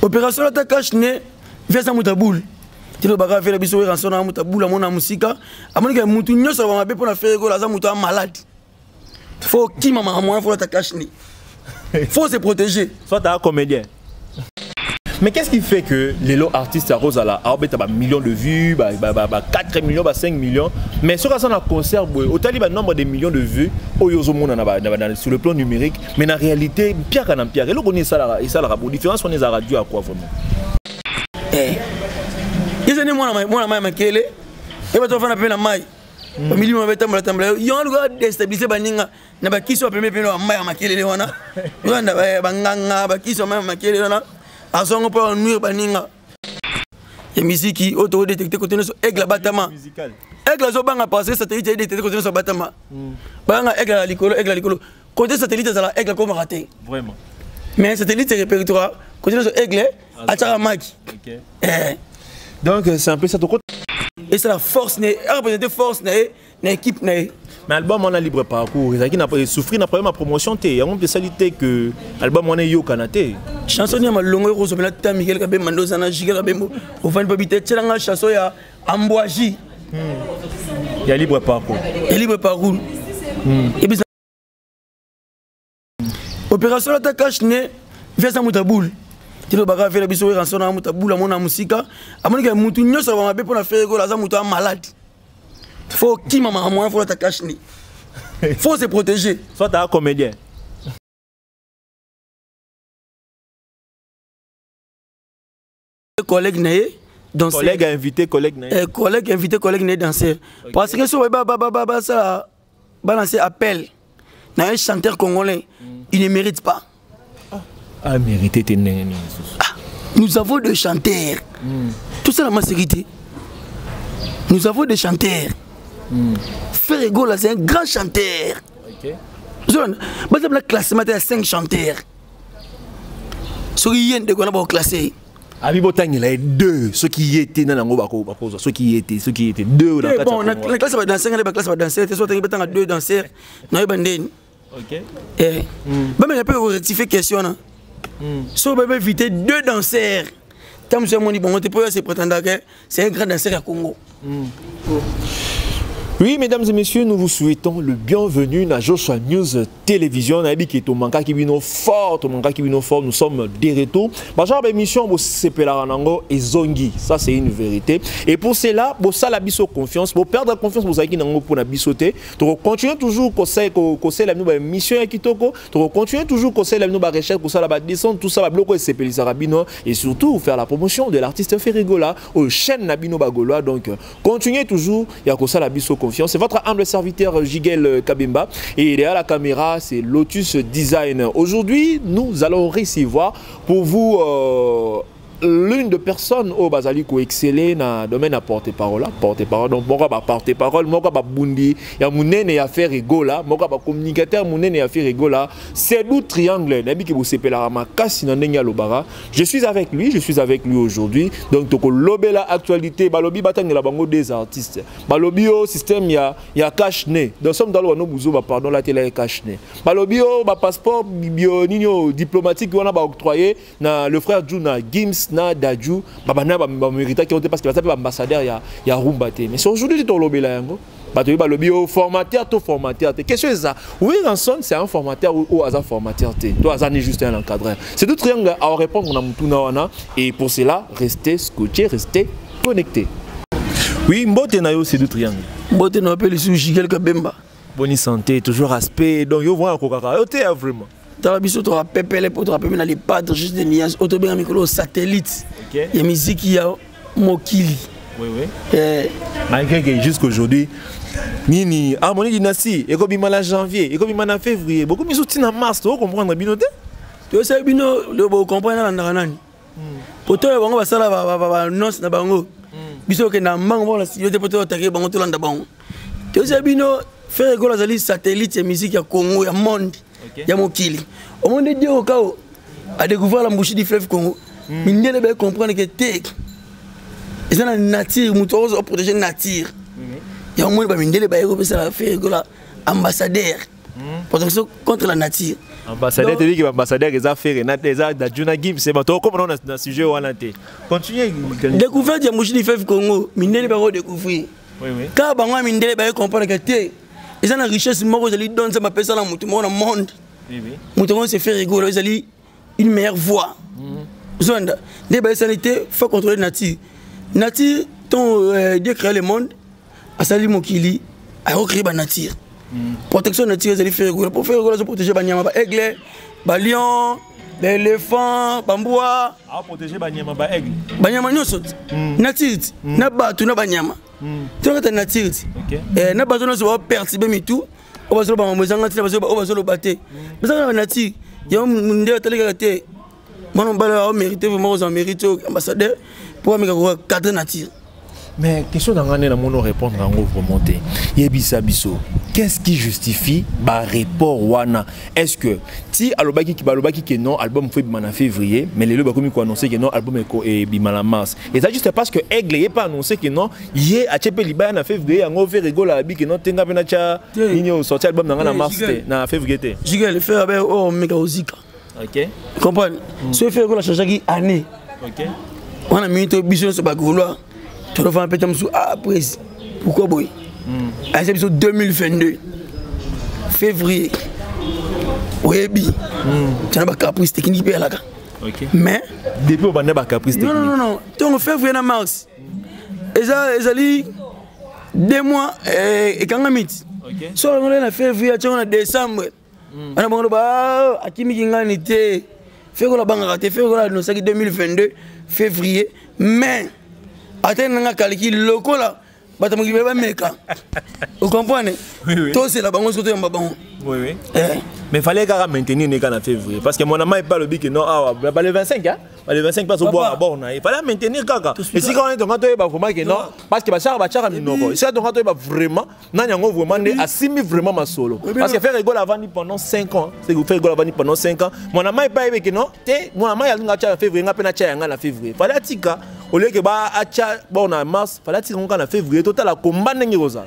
Opération la ta cache ne via sa mutaboule. Tu le bagarre faire la biso rançon na mutaboule mon musika. Amoni que mutu nyoso ba mabe pour la faire go la za mutu malade. Faut qui maman moi faut la ta cache ne. Faut se protéger. Soit un comédien. Mais qu'est-ce qui fait que les lots artistes à Rosala a millions de vues, 4 millions, 5 millions, mais sur un concert, au taliban nombre de millions de vues, sur le plan numérique, mais en réalité, pire qu'un empire. Et là, on est ça la différence, on est à radio à quoi vraiment? Ils ont moi la maille, et va te faire appeler la maille. Au milieu de la table, il y a un gars déstabilisé, n'a pas qui soit premier péno à maille à maquiller les wana. Il y a un banganga, qui soit même maquiller les wana. Azongo pa nuire baninga. Ya musique auto détecté côté sur aigle batama. Aigle zo banga passer satellite détecté côté sur batama. Banga aigle likolo. Côté satellite ça la aigle comme raté. Vraiment. Mais satellite c'est répertoire côté sur aigle atara maki. OK. Donc c'est un peu ça ton côté. Et c'est la force né représenter force né équipe né. Mais l'album on a libre parcours, ça qui n'a pas souffert n'a pas ma promotion té, on peut salité que album on est yo kanaté. Chanson ya malongo rose mela ta Miguel Kabe Mandoza na Jiga Kabembo. On va pas bité tchelanga chanson ya Ambwaji. Il y a libre parcours. Il y a libre parcours. Et puis opération la ta cache ne via sa mutaboule. Tu le bagarre faire la biso rançon na mutaboule mon musika. Amoni que mutu nyoso ba mabe pour la faire go la za mutu malade. Faut qui maman moi faut la cache ne. Faut se protéger. Soit un comédien. Collègue naé danseur. Collègue invité, collègue naé. Collègue invité, collègue naé danseur. Parce que sur ça balancer appel. Na un chanteur congolais, il ne mérite pas. Ah, mérité tes nés. Nous avons des chanteurs. Tout ça la massérité. Nous avons des chanteurs. Ferrego là c'est un grand chanteur. OK. Zone, bah ça le classement à 5 chanteurs. Sur yen de qu'on a classé. Abibotang il a 2 ceux qui étaient dans l'ango bako ceux qui étaient 2 dans bon la classe va danser la classe va danser c'est soit tu as 2 danseurs non banden. OK. Bah mais je peux rectifier question là. So bébé éviter 2 danseurs. Tant monsieur mon dit bon on te peut se prétendre que c'est un grand danseur à Congo. Oui, mesdames et messieurs, nous vous souhaitons le bienvenu à Joshua News Télévision. On a dit que tout manque qui vient fort, nous sommes de retour. Genre l'émission vous s'appelle Ranango et Zongi, ça c'est une vérité. Et pour cela, pour ça la biso confiance, pour perdre la confiance pour ça qui n'ango pour la bisoter, tu continuer toujours conseil la nouvelle mission à Kitoko, tu continuer toujours conseil la nouvelle recherche pour ça la descendre tout ça va bloquer s'appelle Sarabino et surtout faire la promotion de l'artiste Ferrigola au chaîne Nabino Bagoloa. Donc continuez toujours, il y a que ça la biso. C'est votre humble serviteur Jigel Kabemba et derrière la caméra c'est Lotus Design. Aujourd'hui nous allons recevoir pour vous l'une de personnes au Bazali qui excelle dans le domaine à porte-parole. Donc, moi, je porte-parole, moi, je bundi, il y a mon nez à faire rigola, moi, je communicateur, mon nez à faire rigola. C'est d'où triangle, je suis avec lui aujourd'hui. Donc, tu as la actualité, balobi batang la bango des artistes. Balobi au système, il y a cache-nez. Nous sommes dans le bouzou, pardon, la télé cache-nez. Balobi au passeport diplomatique, on a octroyé le frère Juna Gims. Na Dadju babana ba mérita qui ont parce que ça ambassadeur ya Rumbate mais c'est aujourd'hui ton lobby là yango bato ba lobby au formateur qu'est-ce que c'est ça oui Ranson c'est un formateur ou hasard formateur toi hasard n'est juste un encadreur c'est tout triangle à répondre on a mutuna wana et pour cela restez scotché restez connecté oui mbote na yo c'est tout triangle mbote na appelle sous Jigel Kabemba bonne santé toujours aspect donc yo voit kokaka yo té vraiment dans la biso tu as pépé pour rappeler les padres juste des nuances auto bien micro satellite il y a musique il y a Mokili oui malgré que jusqu'aujourd'hui nini harmonie dynastie et comme il en janvier et comme il en février beaucoup mis outil en mars tu comprendre binoté tu sais bino le comprendre dans nani poto bango basala ba nonce na bango biso ke na mango la yote poto attaquer bango to landa bango tu sais bino faire rigolo azali satellite musique ya Congo ya monde ya Mokili au monde de au cas à découvrir la bouche du fleuve Congo mais ne devait comprendre que t'es c'est la nature mutuose pour protéger la nature il y a au monde ba mindele ba eko ça faire rigolo ambassadeur protection contre la nature Ambassadeur, tu dis que l'ambassadeur est à faire, il a des Juna Gim, c'est bon, comme on a dans sujet où on a été. Continuez. Découverte de Mouchini Fev Congo, Mindele va découvrir. Oui, oui. Quand Bango Mindele va comprendre que ils ont la richesse, moi, je lui donne ça, ma personne dans le monde. Oui, oui. Mouton se fait rigoler, ils ont une meilleure voix. Zonda, des belles sanités, faut contrôler Nati. Nati, ton Dieu crée le monde, à Sali Mokili, à recréer la nature. Protection nature, ils ont fait rigoler. Pour faire rigoler, ils protéger les aigle, les lions, les éléphants, les bambois. Ah, protéger les aigle. Les nyama, nous sommes nature, na batu, na banyama. Tu vois que nature. Na batu, nous sommes perturbés, tout. On va se le battre, on va se le battre. Mais ça, la nature, il y a un monde qui a été. Moi, on mérite vraiment aux mérite ambassadeur pour me cadre nature. Mais question d'angane na mono répondre en gros remonter. Yebisa biso. Qu'est-ce qui justifie ba report wana? Est-ce que si alobaki que non album fait en février, mais les loba comme ko annoncer que non album est bimala mars. Et ça juste parce que Aigle est pas annoncé que non, hier a tchepé liba na février en fait rigole abi que non tenga bena cha inyo sorti album na mars na février té. Jiga le faire avec oh mega ozika. OK. Comprendre? Ce fait que la chaque année. OK. On a mis to biso sur bagoulois. Tu dois faire un petit peu après. Pourquoi boy? C'est 2022. Février. Oui, tu n'as pas caprice technique là. OK. Mais depuis on n'a pas caprice technique. Non. Donc février na mars. Et ça ali 2 mois et quand on met. OK. Sur on février, tu on décembre. On a bon ba akimi ngani te. Février la banque raté février no 2022 février mais attends, on a calculé le local là. Vous comprenez? Oui. Tout c'est la banque côté en babon. Oui. Mais il fallait quand même maintenir les en février. Parce que mon ami n'est pas le bic, non, le 25, hein? Le 25 passe au bois à bord. Il fallait maintenir Kaka. Et si quand on est dans le vraiment que non, parce que Bachar a mis si on est vraiment, non, il y a vraiment assimilé vraiment ma solo. Parce que faire rigole avant pendant 5 ans, c'est que vous faites rigole avant pendant 5 ans. Mon ami n'est pas que non, mon ami a en février, il a peine à février. Il fallait tika. Au lieu que bah acha bon en mars, fallait tirer en février total à combat n'engi rosa.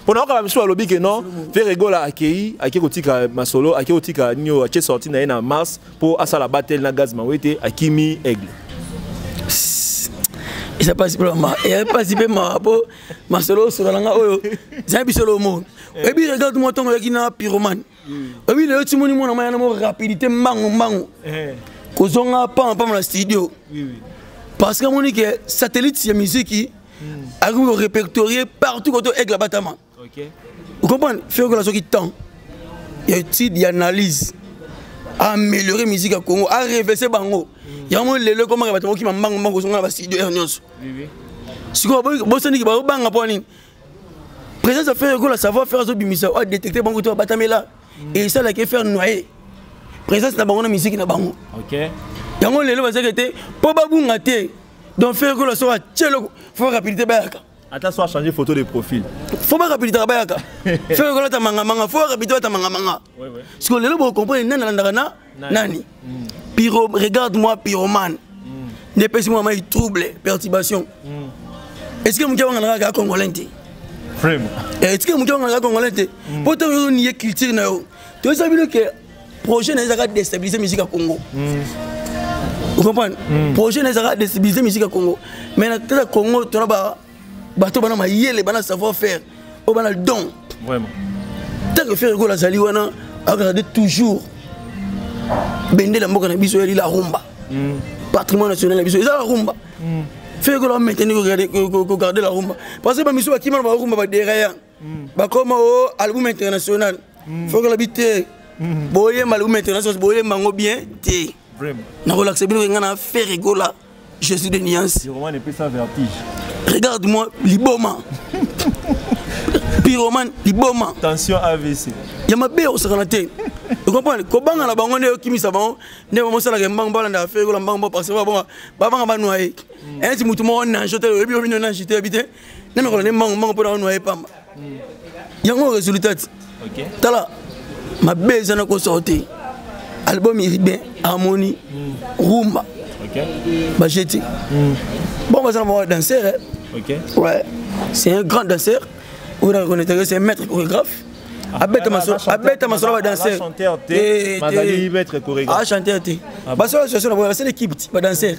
Pour nous quand même sur le lobby que non, faire rigole à accueillir, tika ma solo, accueillir tika nyo ache sorti na en mars pour asa la battle na gaz mawete akimi aigle. Et ça passe pas mal. Et pas si peu ma pour ma solo sur la langa oyo. C'est un solo monde. Et puis regarde moi ton qui na pyromane. Et puis le timoni moi na mo rapidité mango. Kozonga pas dans le studio. Oui. Parce que mon que satellite c'est musique qui a répertorié partout quand avec la bâtiment. OK. Vous comprenez? Faire que la chose qui tend. Il y a étude, il y a analyse. Améliorer musique à Congo, à reverser bango. Il y a un le comment le bâtiment qui m'a mango dans la studio Ernest. Oui. Si vous avez qui va banga pour ni. Présence à faire que la savoir faire zo bimisa, à détecter bango to bâtiment là et ça la qui faire noyer. Présence na bango na musique na bango. OK. Yango lelo bazakete po babunga te donc faire que la soit tchelo faut rapidité bayaka attention à changer photo de profil faut pas rapidité bayaka faire que la manga faut rapidité ta manga oui parce que lelo vous comprenez nana nani pyro regarde-moi pyromane ne peux moi mai trouble perturbation est-ce que mukya ngana ga congolais vraiment est-ce que mukya ngana ga congolais pour te nier culture na yo tu sais bien que projet na ezaka déstabiliser musique à Congo. Vous comprenez? Projet n'est pas déstabiliser musique à Congo. Mais dans le Congo, tu as bateau bana mayele bana savoir faire. Au bana le don. Vraiment. Tant que faire la zali wana, regarder toujours. Bende la mboka na biso yali la rumba. Patrimoine national na biso, ça la rumba. Faire que la maintenir regarder la rumba. Parce que ba miso ba kimana ba rumba ba derrière. Ba comme au album international. Faut que l'habiter. Boye album international, boye mango bien té. Na relaxer bien ngana faire rigoler. Je suis de nuance. Pyromane peut ça vertige. Regarde-moi liboma. Pyromane liboma. Tension AVC. Ya mabe o sakanaté. Vous comprenez? Ko banga na bango ne okimisa bango, ne mo sala ke mbang bala na faire rigoler mbang parce que ba banga ba noyer. Un ti mutu mo na jotel e bi o na jité habité. Ne me ko ne mbang pour noyer pamba. Yango résultat. OK. Tala mabe zana ko sortir. Album Iribin, Harmonie, Rumba. Ok. Bacheti. Bon, c'est un danseur. Ok. Ouais. C'est un grand danseur. Vous le reconnaissez, c'est un maître chorégraphe. abeta masolo ba danser chanteur té mazali maître chorégraphe chanteur té parce que c'est l'équipe ba danser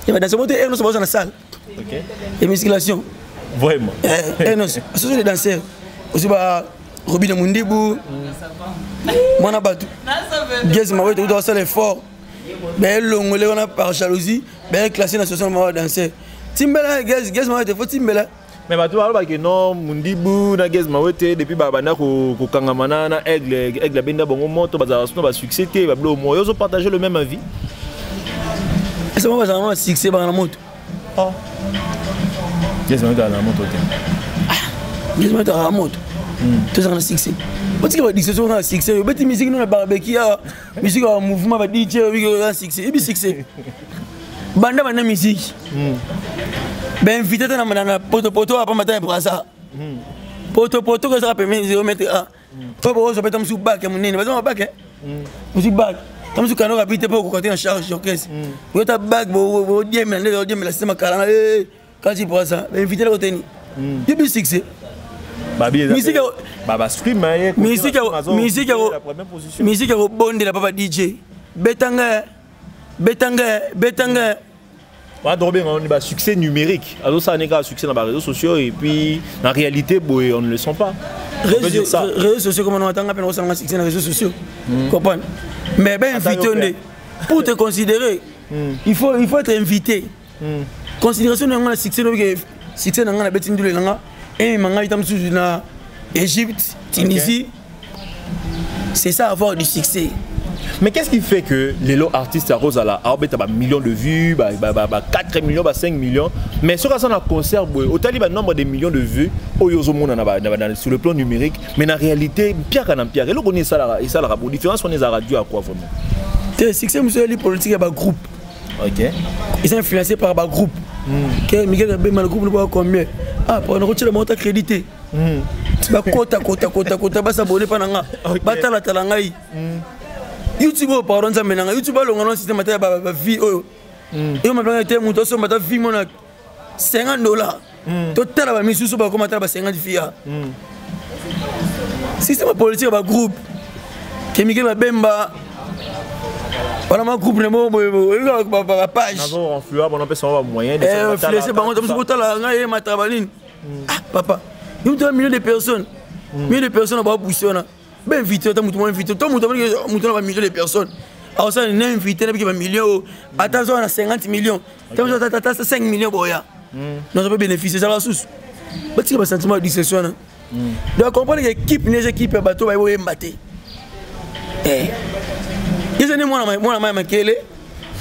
et ba danser monter nous sommes dans la salle OK et musculation vraiment non ce sont les danseurs aussi ba Robin Mundibu mwana batu Gaz Mawe tout ça l'effort ben longolé on a par jalousie ben classé dans ce moment danser Timbela Gaz Mawe te faut Timbela mais bato ba que non Mundibu na Gaz Mawe te depuis ba banda ko kangamana na aigle benda bongo moto ba ba succès te ba blo mo yo partager le même avis c'est moi vraiment succès ba na moto oh Gaz Mawe na moto te Gaz Mawe na moto tout ça na succès parce que ba discussion na succès ba ti musique na barbecue musique en mouvement ba DJ oui na succès et bi succès banda na musique ben invité na poto apa matin pour ça poto que ça permet 0 mètre a pas pour ça peut être sous bac monene pas bac musique bac comme sous canot rapide pour côté en charge orchestre vous ta bac bo diem la système calana quand tu pour ça ben invité là côté ni et bi succès musique baba stream musique bonde la papa DJ betanga on a un succès numérique. Alors ça n'est qu'un succès dans les réseaux sociaux et puis en réalité on ne le sent pas. Réseaux sociaux comme on entend à peine un succès dans les réseaux sociaux. Comprends? Mais ben invité pour te considérer, il faut être invité. Considération de un succès dans la bêtise de l'État et manga itam sous na Égypte, Tunisie. C'est ça avoir du succès. Mais qu'est-ce qui fait que les lots artistes à Rosala a millions de vues, 4 millions, 5 millions, mais sur un concert, autant il y a nombre de millions de vues sur le plan numérique, mais en réalité, Pierre Canam Pierre, et là on est ça la différence on est à radio à quoi vraiment? Le succès monsieur les politiques à groupe. OK. Ils sont influencés par un groupe. Que Miguel a bien le groupe ne combien. Ah pour une route le montant crédité. Ba kota ba s'abonner pendant batala talangai. YouTube pardon ça maintenant YouTube longa non système matériel ba vie oh et on m'a bien été monto so mata vie mona $50 total ba misusu ba comment ba 50 fia système politique ba groupe que Miguel ba bemba voilà ma groupe le mot ba page on influence on appelle ça moyen de influencer ba on so total ngai matabaline ah papa il y a millions de personnes ba pousser on ben invité, tout le monde invité, tout le monde a millions de personnes. Alors ça, on a invité, on a millions, attention, on a 50 millions, on a 5 millions, nous avons bénéficié de la source. Mais c'est un sentiment de discussion. Donc comprendre que l'équipe, les équipes, bateau, va y battre. Ils ont dit moi la maille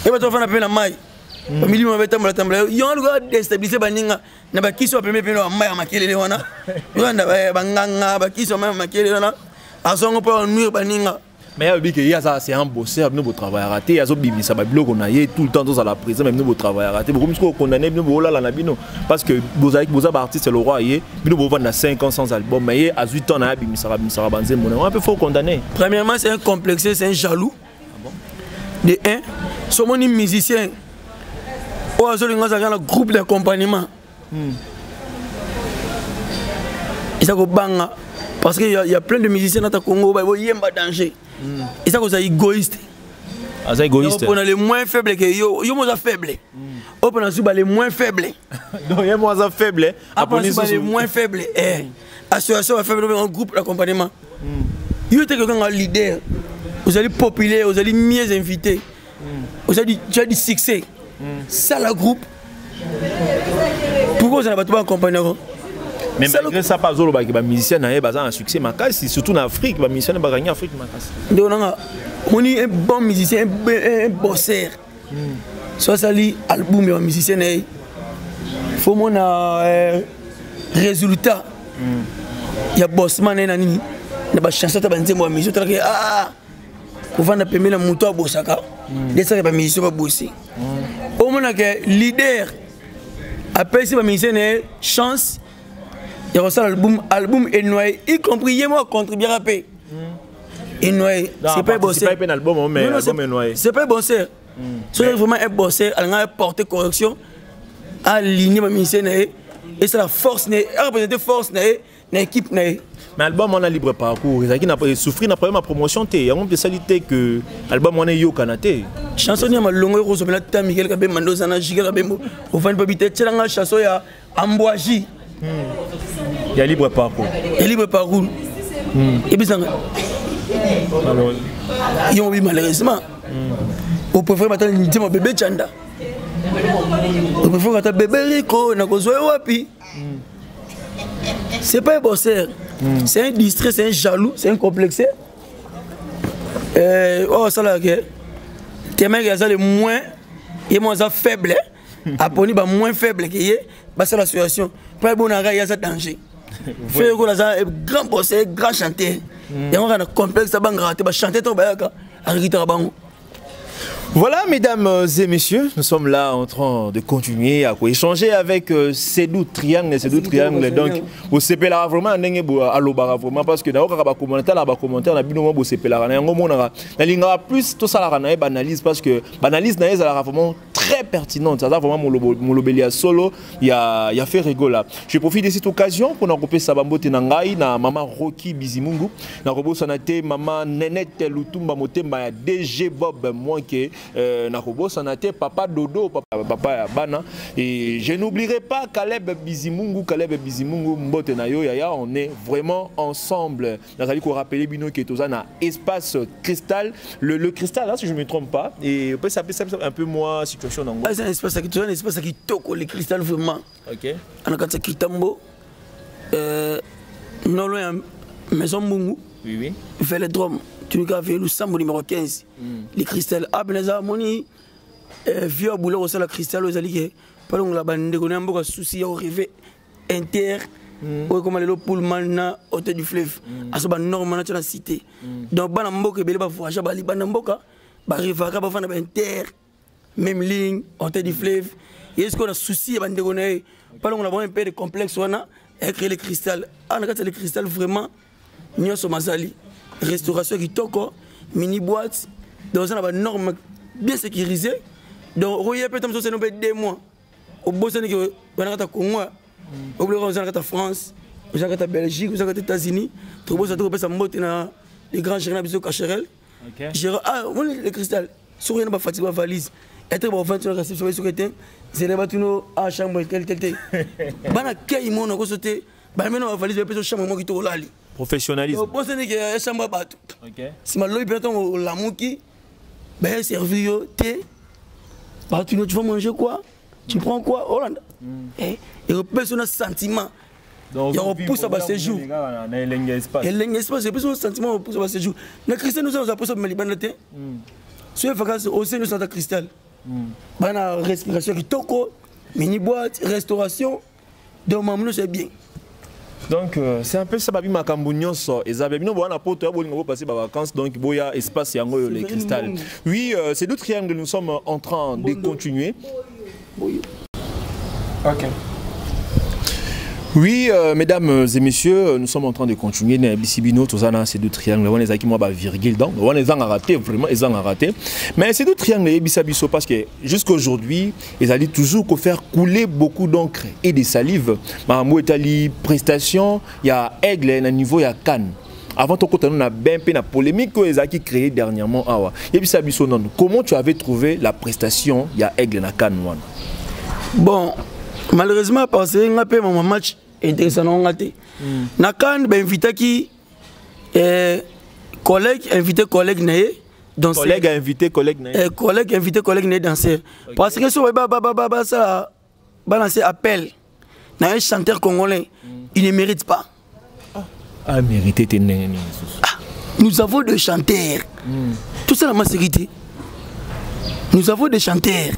et bateau va appeler la maille. Au milieu on va tembler. Ils ont le déstabiliser baninga. Na ba kiso premier peno maille makele wana. Yanda banganga ba kiso maille makele wana. Mais il y a c'est un bosseur, nous travail raté, il y a ça va bloquer on a tout le temps dans la prison même nous travail raté. Beaucoup plus condamné nous là la bino parce que vous artiste le roi hier, nous vendre 5 ans sans album mais à 8 ans na ça va banzer mon un peu faut condamner. Premièrement, c'est un complexé, c'est un jaloux. De un, sommes des musiciens. Ou à un groupe d'accompagnement. Et ça go banga. Parce qu'il y a plein de musiciens dans le Congo, ils ont un danger. Et ça, c'est égoïste. Ah, c'est égoïste. On a les moins faibles que yo. Yo, moi, faible. On a les moins faibles. Donc, yo, moi, faible. Après, on a les moins faibles. Association faible, un groupe d'accompagnement. Yo, tu es un leader. Vous allez populaire, vous allez mieux inviter. Vous allez du succès. Ça, le groupe. Pourquoi vous n'avez pas accompagnement? Mais malgré ça, pas zolo les musiciens n'ont un succès macasse, surtout en Afrique, les musiciens n'ont pas gagné en Afrique macasse. Donc on est un bon musicien, un bosseur. Soit ça lit album de musicien, il faut mon résultat. Il y a bossman et nani, il y a chanson de banzer moi musique, ah, pour vendre payer le moto à Bosaka, des ça les musiciens va bosser. Au moins que leader, après si les musiciens chance. Il y a un album Enoye, y compris moi contribuer à paix. Enoye, c'est pas bossé. C'est pas un album, mais album Enoye. C'est pas bossé. C'est vraiment un bossé, elle a porté correction, à aligner ma mission et c'est la force, à représenter force, na équipe na. Mais album on a libre parcours, ça qui n'a pas souffrir n'a pas ma promotion té, on peut saliter que album on est yo kanate. Chanson ya malongo ko so bela ta Miguel Kabe Mando sana Jiga Kabe o fan pa bité tchelanga chanson ya Ambwaji. Il y a libre parcours. Il libre parcours. Et puis ça alors yo bi malheureusement. Au préfère matin ni mon bébé Chanda. Au préfère ta bébé Rico na ko zo wapi. C'est pas un bosseur. C'est un distrait, c'est un jaloux, c'est un complexé. Oh, ça là, tes mecs, ils sont les moins, ils sont faibles. Aponi, bah moins faible que y bah c'est la situation. Pas bon arrêt, il y a ça danger. Fait que là, grand bosseur, grand chanteur. Et on a un complexe, ça va gratter, bah chanter ton bail, Voilà, mesdames et messieurs, nous sommes là en train de continuer à échanger avec Sédou Triangle. Donc, vous savez là vraiment, vraiment parce que dans le commentaire, on a bien vous savez là, on a plus tout ça là, analyse parce que l'analyse est vraiment très pertinente. Ça vraiment mon lobelia solo, il a fait rigoler. Je profite de cette occasion pour nous couper Sabambote Nangai, na maman Rocky Bizimungu, na robo sanate maman Nenette Lutumba Motemba DG Bob moi qui Nakobo Sanate, papa Dodo, papa Bana. Et je n'oublierai pas Caleb Bizimungu, Mbote Nayo Yaya, on est vraiment ensemble. Nous allons rappeler Bino qui est aux espace cristal. Le cristal, là, si je ne me trompe pas, et peut ça un peu moins situation dans c'est un espace qui toque le cristal vraiment. Ok. On a quand ça qui tambo, non loin, maison Mungu. Oui, oui. Il fait le drum. Tu nous as fait le sambo numéro 15. Les cristals. Ah, ben, ça, moni, vieux boulot au sol, cristal, aux alliés. Pas long la bande, on a un peu de soucis au rêve inter. Ou comme le Pullman, hôtel du fleuve. À ce moment normalement, dans la cité. Donc, Banambo, que Béléba voyage, Bali Banamboka, Barivaka, Bafana inter, même ligne, hôtel du fleuve. Et est-ce qu'on a souci à Bandegonais? Pas long, on a un peu de complexe, on a créé les cristals. Ah, on a créé les cristals vraiment. Nous sommes Mazali. Restauration qui toko, mini boîte, dans une norme bien sécurisée. Donc, vous peut-être que nous 2 mois. Au bout de que vous avez Congo, au bout de la France, vous avez Belgique, vous avez les États-Unis, vous avez les grands gérants de Cacherel. Ah, vous avez les cristals. Si vous avez fatigué la valise, et vous avez fait une réception de sécurité, vous avez fait une chambre, tel. Vous avez fait une chambre, vous avez fait une chambre, professionnalisme. Bon, c'est que chambre bateau. Si ma loi peut la mouki, ben servi thé. Bah tu vas manger quoi? Tu prends quoi? Hollande. Et le personne sentiment. Donc on pousse à ce jour. Et l'espace, c'est plus un sentiment on pousse à ce jour. Les chrétiens nous avons poussé à Maliban thé. Sur vacances au sein de Santa Cristal. Ben la respiration qui toko, mini boîte, restauration. Donc maman c'est bien. Donc c'est un peu ça babi makambunyo so ezabe bino bona poto ya bolingo passer ba vacances donc boya espace yango les cristal. Oui, c'est deux triangles nous sommes en train de continuer. OK. Oui, mesdames et messieurs, nous sommes en train de continuer. Bisibino, tout ça, ces deux triangles. On les a qui moi virgule donc on les a raté vraiment, ils ont raté. Mais ces deux triangles, bisabiso parce que jusqu'à aujourd'hui, ils allaient toujours faire couler beaucoup d'encre et de salive. Maman Etali prestation, il y a Aigle, il y a niveau, il y a Cannes. Avant ton côté, on a bien peu la polémique que les a créé dernièrement. Et bisabiso non. Comment tu avais trouvé la prestation, il y a Aigle et Cannes? Bon. Malheureusement, parce que j'ai fait mon match intéressant. Na kan ben invité qui collègue invité collègue né danseur. Collègue invité collègue né. Collègue invité collègue né danseur. Parce que sur ça balancer appel. Na un chanteur congolais, il ne mérite pas. Ah mérité t'es né. Nous avons des chanteurs. Tout ça la massérité. Nous avons des chanteurs.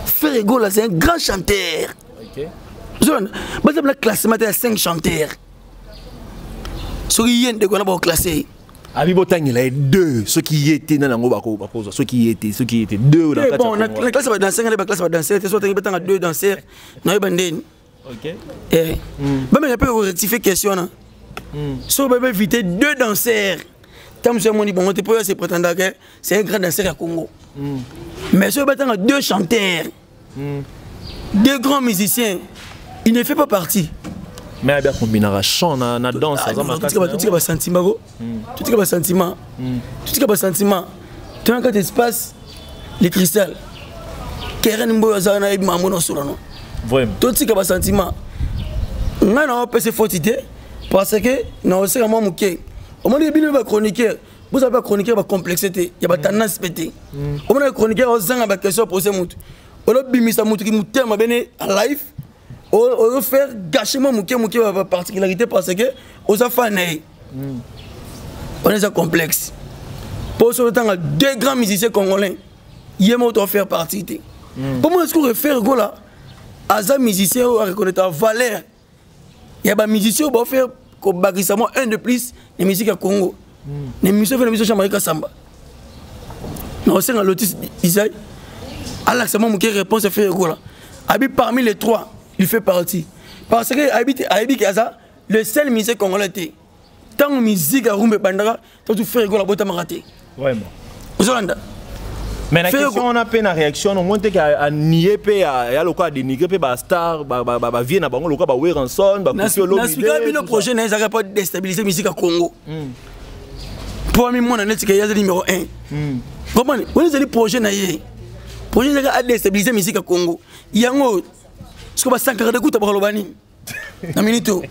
Ferrego là c'est un grand chanteur. OK. Le classement de 5 chanteurs. Ceux qui y ont classé. Abibotang il a 2 ceux qui étaient dans la ceux qui étaient 2 dans bon la classe va danser la classe va danser soit tu as 2 danseurs na banden. OK. Mais je peux rectifier question là. So bébé éviter 2 danseurs. Tant que mon dit bon tu peux se prétendre que c'est un grand danseur à Congo. Mais si vous avez 2 chanteurs, 2 grands musiciens, il ne fait pas partie. Mais il y a combinera chant na danse tout va sentiment tout va sentiment tout va sentiment tu as un espace les cristal Keren Mboyo Zana et Mamono Solano vraiment tout va sentiment on a pas ces fautes parce que non c'est vraiment mouké au moment de bien chroniqueur vous avez chroniqueur va complexité il y a pas tendance pété au moment de chroniqueur on zanga ba question poser mutu on a bimisa mutu qui muté ma bene à live on va faire gâcher mon mouké particularité parce que on a fait on est complexe pour ce temps deux grands musiciens congolais ils aiment faire partie comment est-ce qu'on va faire là à musicien on reconnaître la valeur il y a des musiciens qui vont faire un de plus les musiques à Congo les musiciens font les musiques Jamaïque Samba non c'est un lotus Isaïe alors c'est mon réponse à faire là parmi les trois il fait partie parce que Haïbi Kaza le seul musicien congolais tant que musique à Rumbe Bandara tu fais la boîte à maraté vraiment mais la question on a peine à réaction on monte qu'à nier pe à le quoi dénigrer pe ba star ba vienne à bango le quoi ba Weranson ba Koffi Olomide le projet n'est pas déstabiliser musique à Congo pour moi mon année c'est le numéro 1 comment on est le projet naïe projet c'est déstabiliser musique à Congo yango ce que va s'encarrer de coup à Lobani na minito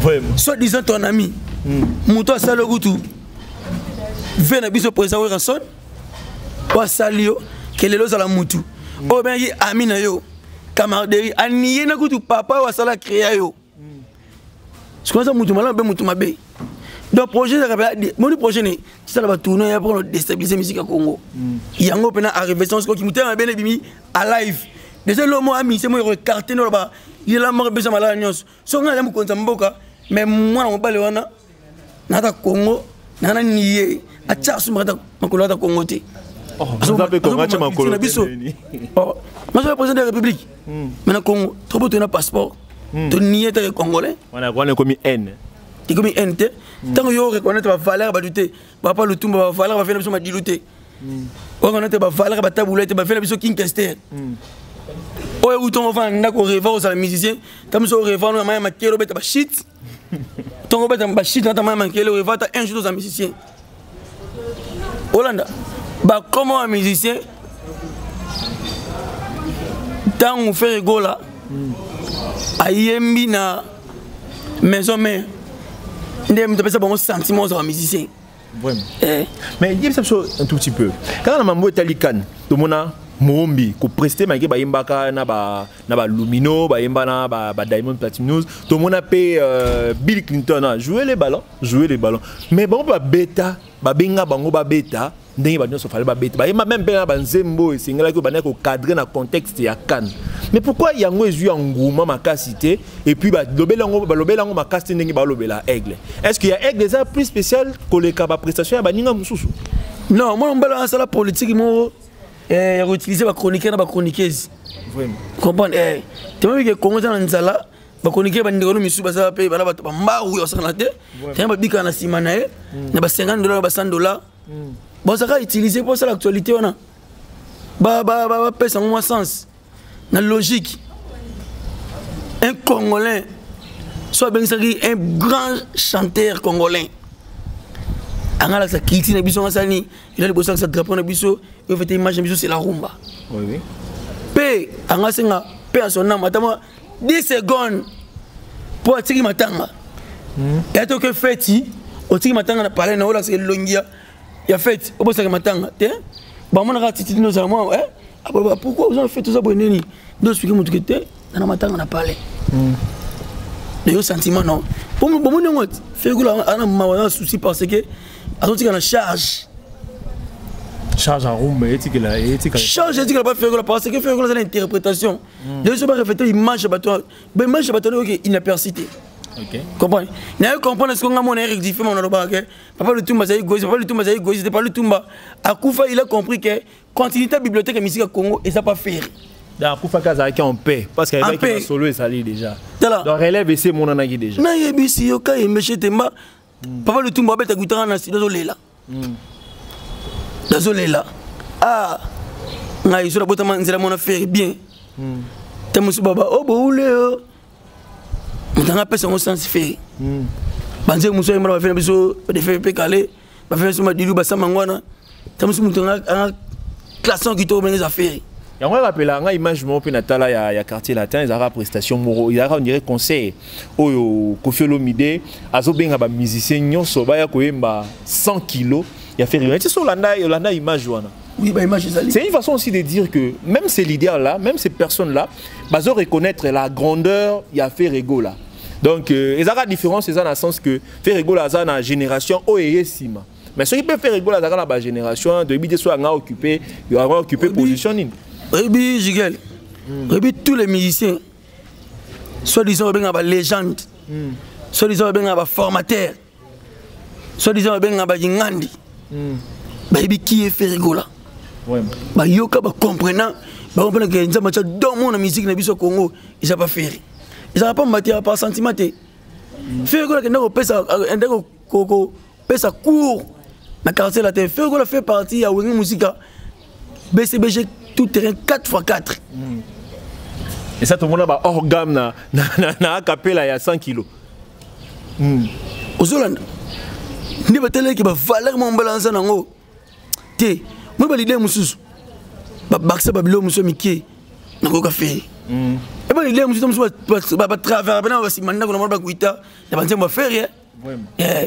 vraiment soit disant ton ami muto ça le goût vient à biso président Weranson wa salio que les loza la mutu o ben yi amina yo camaraderie aniye na kutu papa wa sala créa yo ce qu'on ça mutu malin be mutu mabe donc projet ça rappelle mon projet ne ça va tourner pour déstabiliser musique à Congo yango pena arrivé sans qui mutu mabe bimi à live déjà le mot ami c'est moi recarté no ba il la mort besoin mala nyos so ngala mu konza mboka mais moi na mobale wana na ta Congo na niye a tchasu mata makolo ta Congo te vous avez combattu ma colonie. Moi, je suis le président de la République. Maintenant, Congo, trop de un passeport. Tu n'y es pas congolais. On a commis N. Tu as commis N. Tant que tu reconnais ta valeur, tu vas pas le tout, tu vas valeur, tu vas faire une diluter. On connaît ta valeur, tu vas tabouler, tu vas faire une King Kester. Oh, où tu vas faire un rêve aux musiciens. Tu vas faire un rêve, tu vas faire un shit. Tu vas faire un shit, tu vas faire un shit aux musiciens. Hollande. Bah comment un musicien tant on fait rigola a yembi na maison mère ndem tu penses bon sentiment aux musiciens vraiment mais il y a ça un tout petit peu quand on a mambo italican tout mona mombi ko prester malgré ba yimbaka na ba Lumino ba yimbana ba Diamond Platinum tout mona pe Bill Clinton a joué les ballons mais bon ba beta ba benga bango ba beta ndenge ba nyonso fallait ba beta ba même pe ba nzembo et singela ko bana ko cadrer na contexte ya Cannes mais pourquoi yango ezui engouement makasité et puis ba lobelango makasité ndenge ba lobela aigle est-ce qu'il y a aigle déjà plus spécial que les ba prestation ya baninga mususu non moi on balance la politique mo réutiliser ba chroniqueur na ba chroniqueuse vraiment comprendre tu vois que Congo dans nzala ba chroniqueur ba ndiro misu ba ça pe ba ba mbaru yo sana te tiens ba bika na sima na e na ba $50 ba $100 bon ça va utiliser pour ça l'actualité on a ba pèse en sens na logique un Congolais soit bien un grand chanteur congolais angala sa kiti na biso ngasani il a le bossa sa drapeau na biso il fait image na biso c'est la rumba oui pe angasenga pe à son nom attends 10 secondes pour attirer matanga et to que feti o tiki matanga na parler na ola c'est longia ya fait au bout de matanga te ba mona ka titi nos amants pourquoi vous avez fait tout ça boneni donc expliquer mon truc te na matanga na parler le sentiment non pour moi non fait que là on a un souci parce que a sorti na charge en room charge dit que pas faire parce que faire c'est l'interprétation de ce pas refléter image bateau image bateau inapercité. OK. Comprenez? N'a comprendre ce qu'on a mon rectifié mon roba que papa le Tumba c'est gauche, papa le Tumba c'est gauche, c'était pas le Tumba. Akufa il a compris que continuité bibliothèque musique à Congo et ça pas faire. Dans Akufa Kaza qui en paix parce qu'il avait qui solo et sali déjà. Donc relève et c'est mon anaki déjà. Na yebisi yo ka emeshe temba. Papa le Tumba beta gutara na sido lela. Dazolela. Ah. Na iso la bota manzela mon affaire bien. Temusu baba oh boule. mutanga pesa ngo sans faire banze muso yemra ba faire biso de faire pécalé ba faire suma dilu ba samangwana tamusu mutanga en classant qui to benga affaire. Ya moi rappelle nga image mo pe natala ya quartier latin ils ara prestation moro ils ara on dirait conseil oyo Koffi Olomide azo benga ba musicien nyonso ba ya koyemba 100 kg ya faire rien. Tu sais Yolanda image wana. Oui, bah image c'est une façon aussi de dire que même ces leaders là, même ces personnes là, bazo reconnaître la grandeur ya Ferrego là. Donc ils ara différence c'est dans le sens que Ferrego là ça na génération oyesima. Mais ceux qui peuvent faire rigoler dans la génération de bidé soit occupé position. Rebi Jigel, Rebi tous les musiciens, soit disant bien la légende, soit disant bien la formateur, soit disant bien la jingandi, Rebi qui est fait rigoler. Bah yoka bah comprenant, bah on peut que nous avons dans mon musique na biso Congo, ils ont pas fait, ils ont pas matière par sentiment. Fait rigoler que nous pesa court, na quartier la terre, fait rigoler fait partie à Wengi Musica, BCBG tout terrain 4x4. Et ça, tout le monde a hors gamme na capella à 100 kg. Aux Hollandais, ni ba télé qui va valeur mon balance nango. Té, moi ba l'idée mususu. Ba baksa ba bilo musu miki nango café. Et ba l'idée mususu ba travers bana ba simanda ko na ba kuita, na ba nzemba faire rien.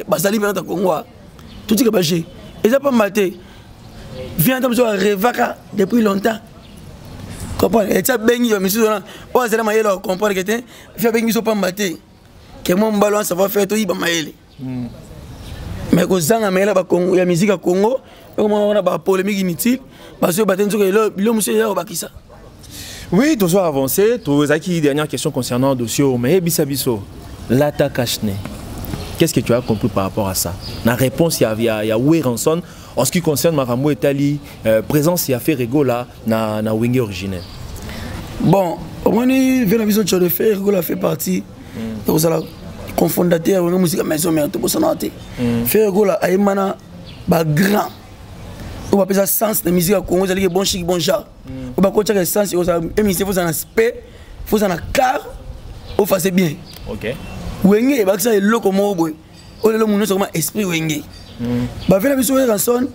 Ba sali bana ta Congo. Tout ce que ba j'ai. Et ça pas maté. Viens comme ça revaka depuis longtemps. Comprends? Et ça bengi monsieur là. Oh c'est là maïla comprendre que t'es. Fait bengi so pas maté. Que mon ballon ça va faire tout iba maïla. Mais ko zanga maïla ba Congo ya musique à Congo. Comment on a ba polémique inutile. Parce que batenzo que le monsieur là ba kisa. Oui, tu dois avancer. Tu as qui dernière question concernant le dossier mais bisabiso. Lata Kashne. Qu'est-ce que tu as compris par rapport à ça? La réponse il y a Weranson. En ce qui concerne Marambo Etali, présence il y a fait Regola na Wenge originel. Bon, au moins vu la vision de faire Regola fait partie. Vous allez cofondateur de la musique maison mère tout ça noté. Faire Regola a émané ba grand. On va appeler ça sens de musique à Congo, vous allez bon chic bon genre. On va continuer sens vous allez émission vous en aspect, vous en a car, vous faites bien. OK. Wenge ba ça est locomo boy. On le monde seulement esprit Wenge. Bah venez sur Ranson,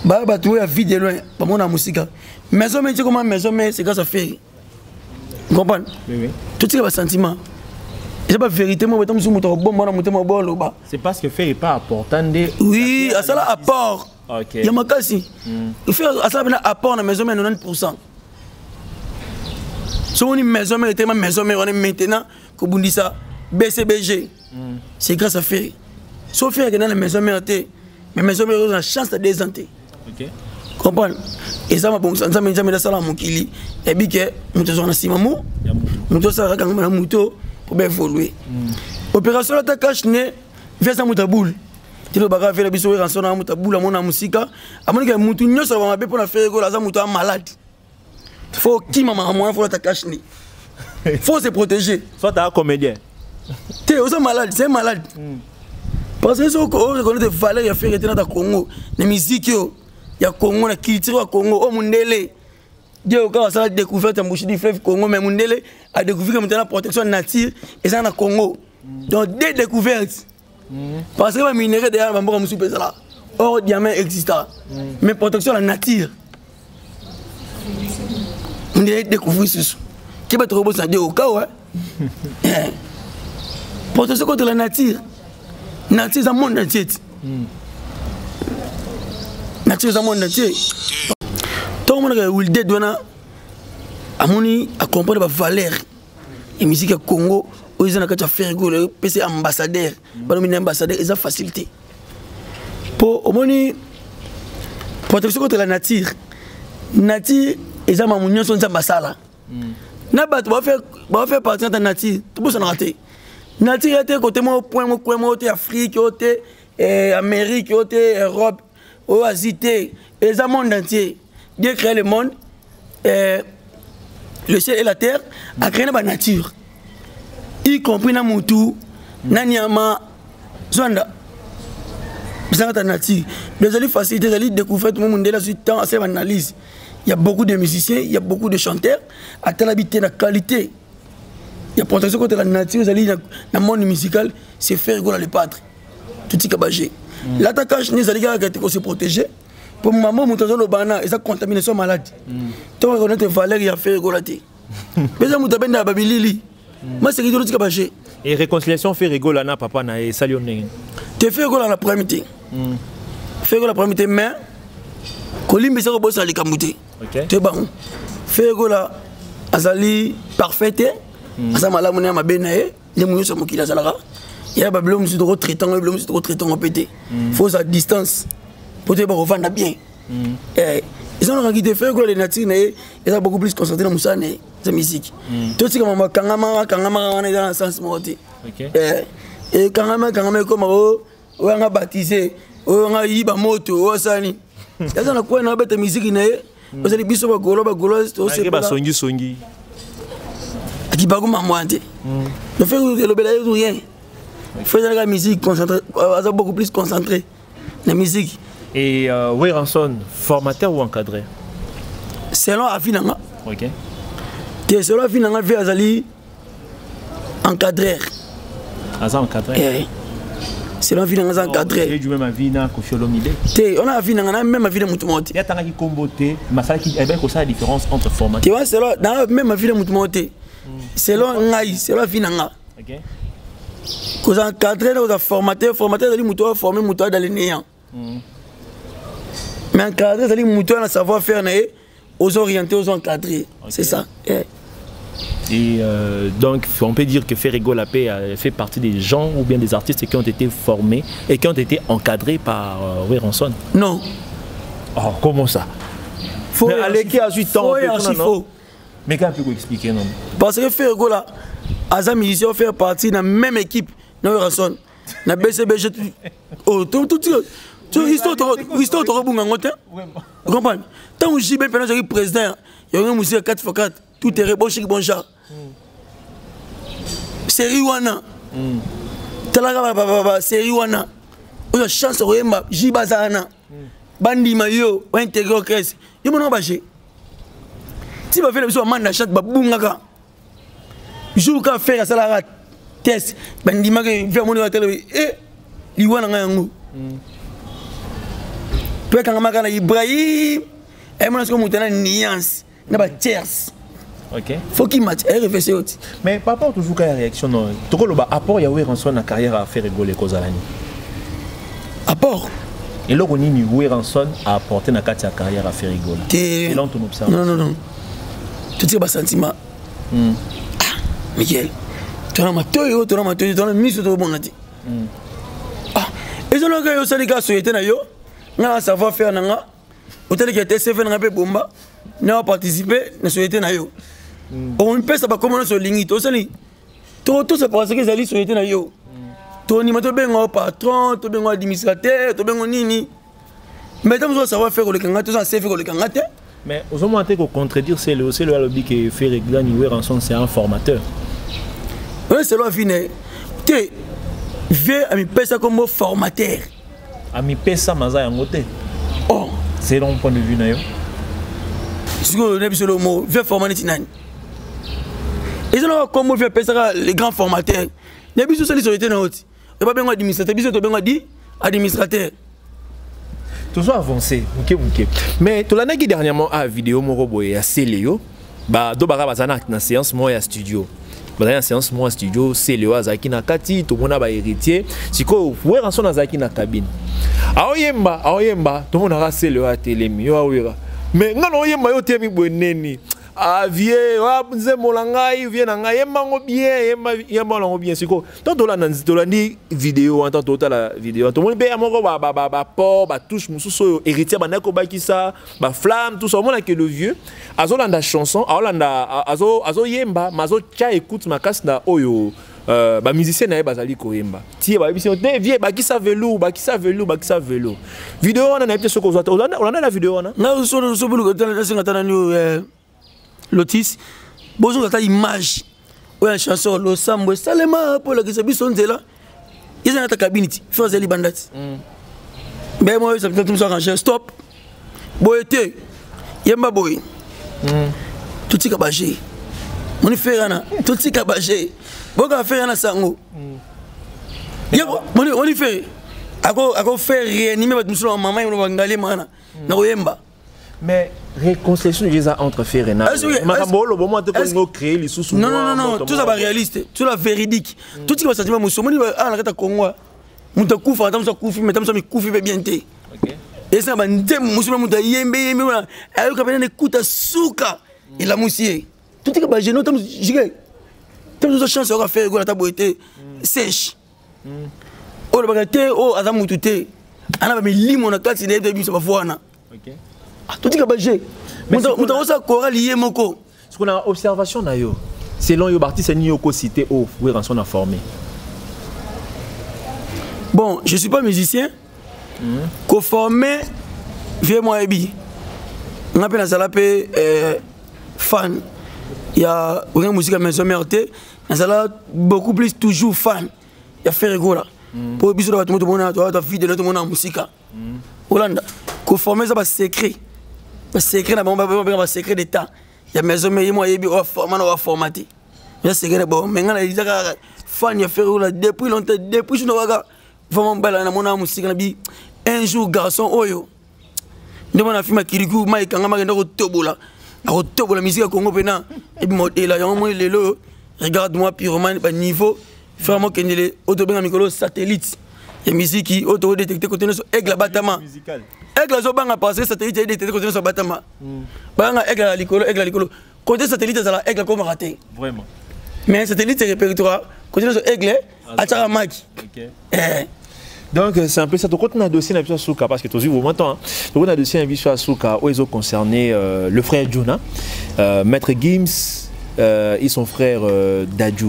bah trouver la vie de loin, pas mon musique. Maison mais comment maison mais c'est grâce à faire. Vous comprenez? Oui. Tout ce qui est sentiment. C'est pas vérité moi mettons sur mon bon moi monter mon bon là-bas. C'est parce que faire est pas important de. Oui, à ça là apport. OK. Il y a ma kasi. Il fait à ça là apport dans maison mais 90%. Si on est maison mais tellement maison mais on est maintenant que vous dit ça BCBG. C'est grâce à faire. Sauf que dans la maison mère, mais maison mère a la chance de désanter. OK. Comprends? Et ça m'a bon ça m'a jamais ça là mon kili. Et bien que nous sommes en simamo. Nous sommes quand même moto pour bien évoluer. Opération la cache né vient ça moutaboul. Tu le bagarre faire biso rançon na moutaboul mon musique. À mon que mutu nyo ça va pour la faire go la ça mouta malade. Faut qui maman moi faut la cache né. Faut se protéger. Soit tu es comédien. Tu es malade, c'est malade. Parce que si on reconnaît des valeurs qui sont faites dans le Congo, la musique, la Congo, la culture du Congo, au Mundele, Dieu a découvert la bouche du fleuve Congo, mais Mundele a découvert la protection nature et ça dans le Congo. Donc, des découvertes. Parce que les minéraux derrière le Bambo Moussou Pesala, or diamant existe. Mais protection de la nature. Mundele découvert ce qui va te reposer au cas où. Protection contre la nature. Nature c'est un monde entier. Nature c'est un monde entier. Tout le monde a eu des données à comprendre la valeur et musique au Congo. Ils ont fait rigoler, PC ambassadeur, ambassadeur, ils ont facilité. Pour au moins protection contre la nature. Nature, ils ont mamounia son ambassadeur. N'abat va faire partie de la nature. Tout le monde s'en raté. Nature était côté moi point moi Afrique, côté Amérique, côté Europe, Asie, et le monde entier. Dieu crée le monde, le ciel et la terre, a créé la nature. Y compris na mutu, na nyama, zonda. C'est la nature. Désolé facilité, désolé découvrir tout le monde là sur temps assez analyse. Il y a beaucoup de musiciens, il y a beaucoup de chanteurs, à tel habiter la qualité. Il y a protection contre la nature, dans le monde musical, c'est faire rigoler les padres. Tout ce qui est bagé. L'attaquage, nous allons se protéger. Pour maman, nous avons le banana et ça contamination malade. Tant qu'on a des valeurs, il y a faire rigoler. Mais ça, nous avons des babilili. Moi, c'est ce qui est bagé. Et réconciliation fait rigoler, papa, na salioné. Tu fais rigoler la première midi. Fais rigoler la première midi, mais Colimbe, c'est robot, ça les camouté. Tu es bon. Fais rigoler, azali parfaite. Asa malamu na mabena e les moyens sont mokila zalara il y a bablom monsieur trop traitant bablom monsieur trop traitant on pété faut sa distance pour te revendre bien ils ont regardé faire quoi les nature et ils ont beaucoup plus concentré dans musane c'est musique tout ce comme kangama on est dans le sens morté et kangama comme on a baptisé on a yiba moto on sani ça na quoi na bête musique na on a biso ba golo c'est pas songi qui bagou mamouante le fait que le belaye rien faut dans la musique concentré beaucoup plus concentré la musique et Weranson formateur ou encadré selon afinanga OK que selon afinanga fait azali encadreur encadré selon afinanga encadré et du même avis na Kofiolomide on a afinanga même avis de mutumote il y a tant qui comboté masala qui est bien que ça la différence entre formateur tu vois selon dans même avis de mutumote selon ngai selon finanga OK cause encadré dans formateur dali muto former muto dans le néant mais encadré dali muto na savoir faire na aux orienter aux encadrer c'est ça et donc on peut dire que Ferrigo Lapé fait partie des gens ou bien des artistes qui ont été formés et qui ont été encadrés par Weranson. Non. Oh, comment ça? Faut aller qui a 8 ans faux. Mais quand peut expliquer non? Parce que Ferrigo là, Azam musicien fait partie de la même équipe de Weranson. Na BCBG oh tout histoire de rebonga ngote. Vous comprenez? Tant que JB pendant que président, il y a un musicien 4x4, tout est bon chic bon chat. Série wana. Talaga série wana. On a chance oyemba jibazana. Bandi mayo, on intégrer caisse. Yo mono baché. Si ba fait le besoin manda chat ba bungaka. Jour ka faire ça la test. Bandi maga faire mon télé li wana ngango. Puis quand on a Ibrahim, et moi, je suis une nuance, il y a tiers. OK. Faut qu'il matche, et réfléchir aussi. Mais par rapport toujours à la réaction, tu vois le apport, il y a Weranson dans carrière à faire rigoler les causes à l'année. Apport. Et là, on dit que Weranson a apporté dans la carrière à faire rigoler. Et là, on observe. Non. Tu sais pas sentiment. Ah, Miguel, tu as un matou, tu as un matou, tu as un ministre de bon nati. Ah, et je n'ai pas eu gars sur été yo. Na savoir faire nanga hôtel qui était fait na pe bomba na participer na société na yo on peut ça pas comment sur ligne to sali tout ça parce que zali société na yo to ni mato bengo patron to bengo administrateur to bengo nini mais tant que savoir faire le kanga to ça c'est faire le kanga te mais aux hommes ont que contredire c'est le lobby qui fait régulier niveau rançon c'est un formateur c'est le fini te vieux ami pesa comme formateur ami pesa maza yangote oh c'est long point de vue na yo ce que ne bisolo mo vieux formateur nani et je n'ai comme vieux pesa les grands formateurs ne biso sali société na hoti et pas bien administrateur biso to bien dit administrateur toujours avancé OK mais to lana qui dernièrement a vidéo moko boye ya Célio ba do bara bazana na séance mo ya studio dans la séance moi studio c'est le Azaki na kati tout monde ba héritier siko Weranson Azaki na cabine aoyemba tout monde a c'est le atelemi yo awira mais ngano oyemba yo temi boneni avie wa nze molangai vient na ngai yemba bien yemba lango bien siko tant dola ni vidéo en tant total vidéo tout monde be amoko ba port ba touche mususo héritier ba nako ba kisa ba flamme tout ça on a que le vieux azolanda chanson azo yemba mazo cha écoute makas na oyo ba musicien na bazali ko yemba tie ba musicien te vie ba kisa velo vidéo on a peut-être ce qu'on on a la vidéo on a na so bulu ko tala singa tana ni Lotis, bonjour ta image. Ou une chanson, le sambo, salema pour la que c'est bison là. Ils ont ta cabine, faisait les bandettes. Ben moi ça peut-être tout ça ranger stop. Boyete. Yemba boy. Tout ce qui a bagé. Mon frère na tout tika bagé. Boka faire na sango. Yako mon frère. Ako faire réanimer votre musulman maman et on va mana. Na oyemba. Mais réconciliation déjà entre frères et na. Makambolo bon moi te ko créer les sous. Non, tout ça va réaliste, tout ça véridique. Tout ce qui va sentiment musulman ah na kata Congo. Muta kufa tamsa kufi mais tamsa mi kufi bien té. OK. Et ça va ndem musulman muta yembe wana. Ayo ka bena kuta suka. Il a moussié. Tout est que j'ai noté j'ai une chance de faire la table était sèche. Oh le bagate oh azamu tuté. Ana ba milimo na kati na biso ba voana. OK. Tout est que j'ai. Muta osa kora lié moko. Ce qu'on a observation na yo. Selon yo artiste ni yo ko cité au oui rançon a formé. Bon, je suis pas musicien. Ko formé vieux moi ebi. On appelle ça l'appel fan. Il y a une musique à maison mérité, mais ça là beaucoup plus toujours fan. Il y a fait rigoler. Pour biso tout le monde a fidèle tout le monde en musique. Hollande, qu'on forme ça pas secret. Pas secret na ba secret d'état. Il y a maison mais moi yebi o formaté. Il y a secret bon, mais ngana il fan il a fait rigoler depuis longtemps depuis je n'oga vraiment belle na mon musique na bi un jour garçon oyo. Nous on a filmé Kirikou mai kanga ma ndako tobola. La musique à Congo pena et puis modèle là moi lelo regarde-moi pyromane ba niveau vraiment que les autobéna micro satellite et musique qui auto détecter côté sur aigle batama aigle zo banga passer satellite et détecter côté sur batama banga aigle likolo côté satellite ça la aigle comme raté vraiment mais satellite c'est répertoire côté sur aigle à tara maki. OK. Donc c'est un peu ça. Donc on a dossier à Souka parce que tu vous maintenant. Donc on a dossier à Souka où ils ont concerné le frère Jonah, Maître Gims et son frère Dadju.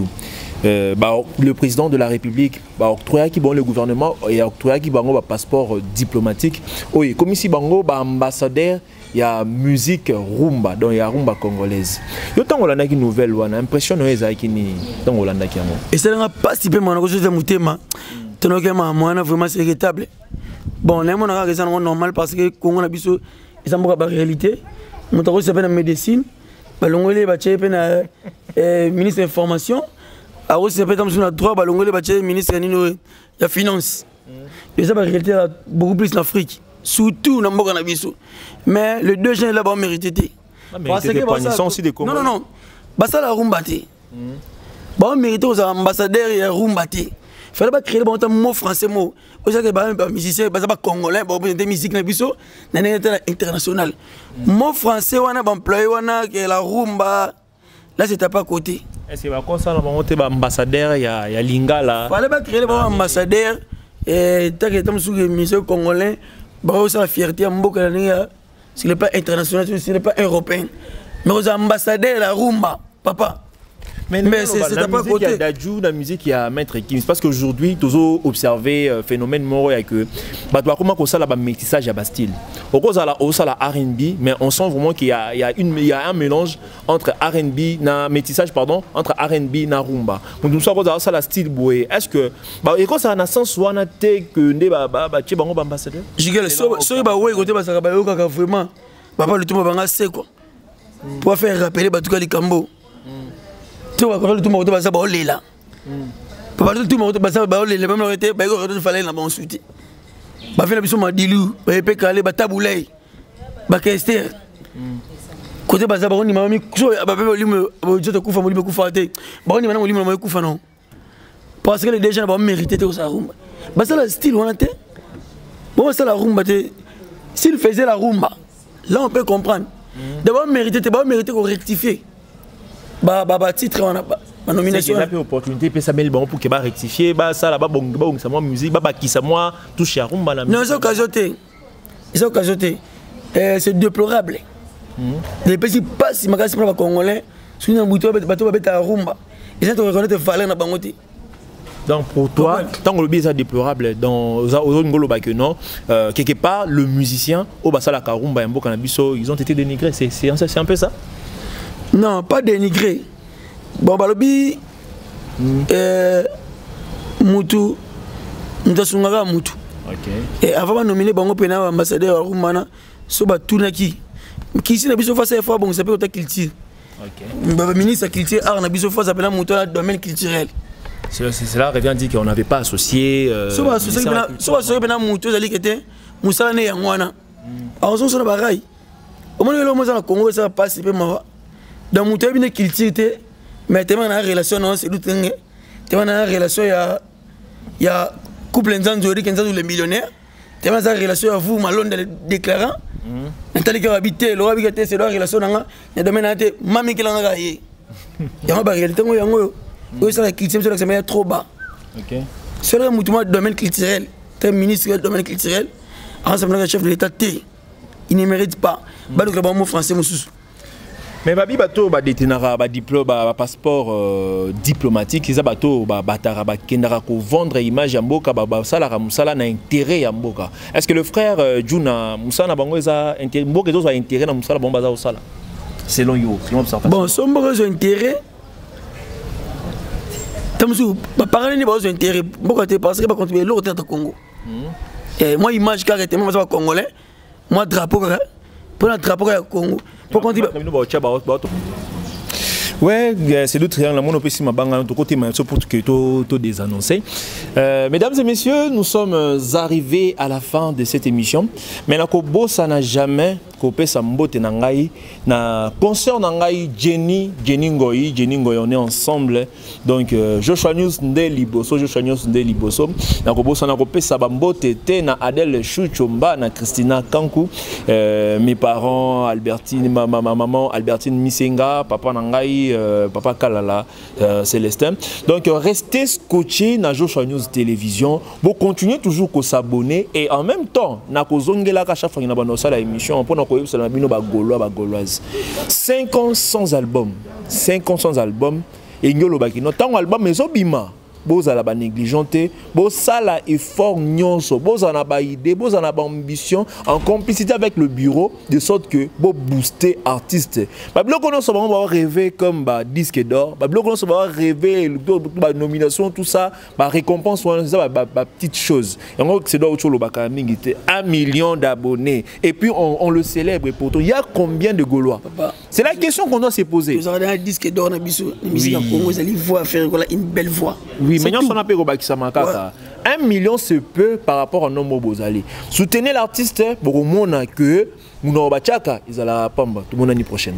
Le président de la République octroyé qui bon le gouvernement et octroyé qui bon passeport diplomatique. Oui, comme ici bango ambassadeur il y a musique rumba donc il y a rumba congolaise. Yo tant on a une nouvelle on a impression noeza qui ni tant on a qui amo. Et ça n'a pas si peu mon chose de mutema. Moi vraiment c'est regrettable. Bon, les gens ont normal parce que Congo a biso ils ont la réalité. Mon travail c'est la médecine. Balongolé baché pena ministre de l'information. A aussi c'est dans le droit balongolé baché ministre de finance. Et ça la réalité beaucoup plus en Afrique, surtout dans Mboka na biso. Mais les deux gens là-bas mérité. Parce que aussi des Congolais. Non. Bah ça la rumba té. Bah mérité aux ambassadeurs et rumba té. Il fallait pas créer un mot français mot. Aujourd'hui les musiciens pas congolais bon des musiques na biso na international. Mot français wana ba employé wana que la rumba là c'était pas côté. Est-ce que va comme ça on monter ba ambassadeur il y a Lingala. Il fallait pas créer un ambassadeur et tant que tam sous les musiciens congolais ba ça la fierté à mboka na sur le plan international sur le plan européen. Mais aux ambassadeurs la rumba papa. Mais c'est pas côté. Il y a Dadju, la musique, il y a Maître Gims. Parce qu'aujourd'hui, tu as observé phénomène mort et que comment ça là métissage à Bastille. Au cause la R&B, mais on sent vraiment qu'il y a un mélange entre R&B na métissage entre R&B et rumba. Donc nous sommes ça la style boué. Est-ce que et quand ça a un sens ou un athée que ne tu es ambassadeur? Je dis so ba ouais côté ça ba vraiment papa le tout ba c'est quoi. Pour faire rappeler ba tout cas les cambo. Tu vois quand tout le monde va ça ba là. Papa tout le monde va ça ba les même arrêté ba il fallait la bon soutien. Ba fait la biso madilu ba pe calé ba taboulay. Ba kester. Côté ba ça ba on ni mami so ba pe limu je te kufa mo limu kufa té. Ba on ni mana mo limu mo kufa non. Parce que les deux gens ba mérité tout ça rumba. Ba ça le style on a té. Bon ça la rumba té. S'il faisait la rumba, là on peut comprendre. D'abord mérité qu'on rectifie. Titre on a ma nomination. Il y a une opportunité pour ça mais bon pour que ba rectifier ba ça là ba bon ça moi musique ba qui ça moi toucher à rumba la musique. Non, ils ont cajoté. C'est déplorable. Les petits pas si magasi pour les Congolais, sur un bouton bateau ba rumba. Ils ont reconnaître valeur na bangote. Donc pour toi, tant que le bien est déplorable dans Ngolo que non, quelque part le musicien au Basala Karumba et Mboka Nabiso, ils ont été dénigrés. C'est un peu ça? Non, pas dénigrés. Bon, balobi Moutou, Moutasungara Moutou. Et avant de nominer Bango Pena ambassadeur Rumana, Soba Tunaki. Qui ici Nabiso face à fois bon, ça peut être qu'il tire. Le ministre culture art na biso fois appelé moto la domaine culturel. Cela revient à dire qu'on n'avait pas associé. Soit associé bena moto zali kete musala ne yangwana. Alors on se bagaille. Au moins le monde au Congo ça passe peu ma. Dans moto bina culture te mais tellement na relation non c'est tout ngé. Tellement na relation ya couple nzanzori kenzazo les millionnaires. Tellement ça relation à vous malonde déclarant. Nathalie qui habite le habite c'est la relation nanga ya domaine ate mami qui langa yé. Ya ba réalité ngo yango. Oui, ça la culture c'est que trop bas. OK. C'est le mouvement domaine culturel, très ministre du domaine culturel. Ensemble le chef de l'état T. Il ne mérite pas. Ba le grand mot français mususu. Mais babi bato ba détenara ba diplôme ba passeport diplomatique, ça bato ba batara ba kendara ko vendre image ya mboka ba sala ka musala na intérêt ya mboka. Est-ce que le frère Juna musala bango eza intérêt mboka zo intérêt na musala bomba za osala? Selon yo, selon observation. Bon, son mboka zo intérêt parler ni pas intérêt parce que pas contribuer l'autre au Congo. Et moi image carrément moi congolais, moi drapeau pour un drapeau au Congo pour contribuer. Ouais, c'est le triangle. Mon opération ma banque de côté mais pour que tout désannoncé. Mesdames et messieurs, nous sommes arrivés à la fin de cette émission. Mais la Kobo ça n'a jamais copé sa mbote nangai na concert nangai Jenny Ngoyi on est ensemble. Donc Joshua News Ndé Liboso na Kobo ça n'a copé sa mbote té na Adèle Chouchomba na Christina Kankou. Mes parents Albertine ma maman Albertine Misenga, papa nangai papa Kalala Célestin. Donc restez scotchés na Joshua News Télévision. Vous continuez toujours à s'abonner et en même temps na kozongela ka chaque fois na banosa la émission pour na koyebisa na bino ba gaulois ba gauloise. 5 ans sans album. 5 ans sans album et ngolo ba kino tant album ezobima. Bozala ba négligenté, bozala effort nyonso, bozala ba idée, bozala ba ambition en complicité avec le bureau de sorte que bo booster artiste. Ba bloko non souvent va rêver comme ba disque d'or, ba bloko non souvent rêver ba nomination tout ça, ba récompense ça ba petite chose. Et on c'est doit autre ba kamingité 1 million d'abonnés et puis on le célèbre pour tout. Il y a combien de Gaulois? C'est la question qu'on doit se poser. Vous avez un disque d'or na biso, musique en Congo, vous allez voir faire une belle voix. Oui, mais on a payé 1 million c'est peu par rapport à Nomo Bozali. Soutenez l'artiste pour au monde que nous n'avons pas ils allaient pas tout le monde l'année prochaine.